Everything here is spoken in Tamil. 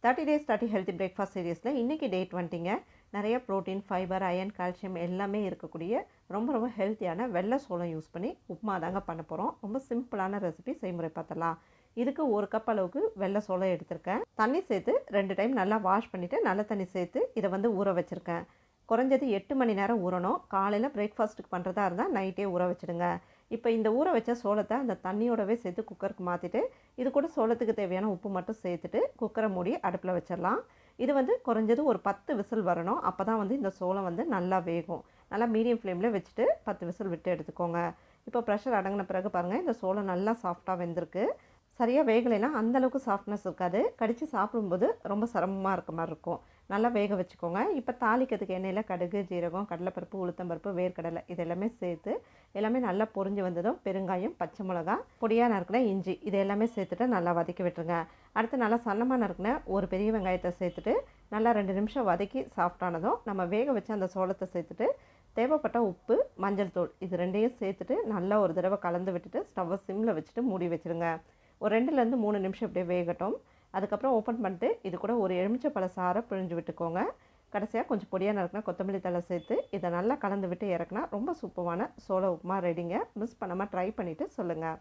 30 டேஸ் 30 ஹெல்த்தி பிரேக்ஃபாஸ்ட் சீரீஸில் இன்றைக்கி டே 20ங்க. நிறைய ப்ரோட்டீன், ஃபைபர், அயன், கால்சியம் எல்லாமே இருக்கக்கூடிய ரொம்ப ஹெல்த்தியான வெள்ளை சோளம் யூஸ் பண்ணி உப்புமா தாங்க பண்ண போகிறோம். ரொம்ப சிம்பிளான ரெசிபி, செய்முறை பார்த்தலாம். இதுக்கு 1 கப் அளவுக்கு வெள்ளை சோளம் எடுத்திருக்கேன். தண்ணி சேர்த்து 2 டைம் நல்லா வாஷ் பண்ணிவிட்டு நல்ல தண்ணி சேர்த்து இதை ஊற வச்சுருக்கேன். குறைஞ்சது 8 மணி நேரம் ஊறணும். காலையில் பிரேக்ஃபாஸ்ட்டுக்கு பண்ணுறதா இருந்தால் நைட்டே ஊற வச்சுடுங்க. இப்போ இந்த ஊற வச்ச சோளத்தை அந்த தண்ணியோடவே சேர்த்து குக்கருக்கு மாற்றிட்டு இது கூட சோளத்துக்கு தேவையான உப்பு மட்டும் சேர்த்துட்டு குக்கரை மூடி அடுப்பில் வச்சிடலாம். இது குறைஞ்சது ஒரு 10 விசில் வரணும். அப்போ தான் இந்த சோளம் நல்லா வேகும். நல்லா மீடியம் ஃப்ளேமில் வச்சுட்டு 10 விசில் விட்டு எடுத்துக்கோங்க. இப்போ ப்ரெஷர் அடங்கின பிறகு பாருங்கள், இந்த சோளம் நல்லா சாஃப்டாக வெந்திருக்கு. சரியாக வேகலைன்னா அந்தளவுக்கு சாஃப்ட்னஸ் இருக்காது. கடித்து சாப்பிடும்போது ரொம்ப சிரமமாக இருக்க மாதிரி இருக்கும். நல்லா வேக வச்சுக்கோங்க. இப்போ தாளிக்கிறதுக்கு எண்ணெயில் கடுகு, ஜீரகம், கடலைப்பருப்பு, உளுத்தம்பருப்பு, வேர்க்கடலை இது எல்லாமே சேர்த்து எல்லாமே நல்லா பொரிஞ்சு வந்ததும் பெருங்காயம், பச்சை மிளகா, பொடியாக நறுக்கின இஞ்சி இது எல்லாமே சேர்த்துட்டு நல்லா வதக்கி விட்டுருங்க. அடுத்து நல்லா சன்னமாக நறுக்கின ஒரு பெரிய வெங்காயத்தை சேர்த்துட்டு நல்லா 2 நிமிஷம் வதக்கி சாஃப்டானதும் நம்ம வேக வச்சு அந்த சோளத்தை சேர்த்துட்டு தேவைப்பட்ட உப்பு, மஞ்சள் தூள் இது 2யும் சேர்த்துட்டு நல்லா ஒரு தடவை கலந்து விட்டுட்டு ஸ்டவ்வை சிம்மில் வச்சுட்டு மூடி வச்சுருங்க. ஒரு 2லேருந்து 3 நிமிஷம் இப்படியே வேகட்டும். அதுக்கப்புறம் ஓப்பன் பண்ணிட்டு இது கூட ஒரு எலுமிச்சைப்பழ சாறை பிழிஞ்சு விட்டுக்கோங்க. கடைசியாக கொஞ்சம் பொடியாக நறுக்கினா கொத்தமல்லி தழை சேர்த்து இதை நல்லா கலந்து விட்டு இறக்குனா ரொம்ப சூப்பரான சோள உப்புமா ரெடிங்க. மிஸ் பண்ணாமல் ட்ரை பண்ணிவிட்டு சொல்லுங்கள்.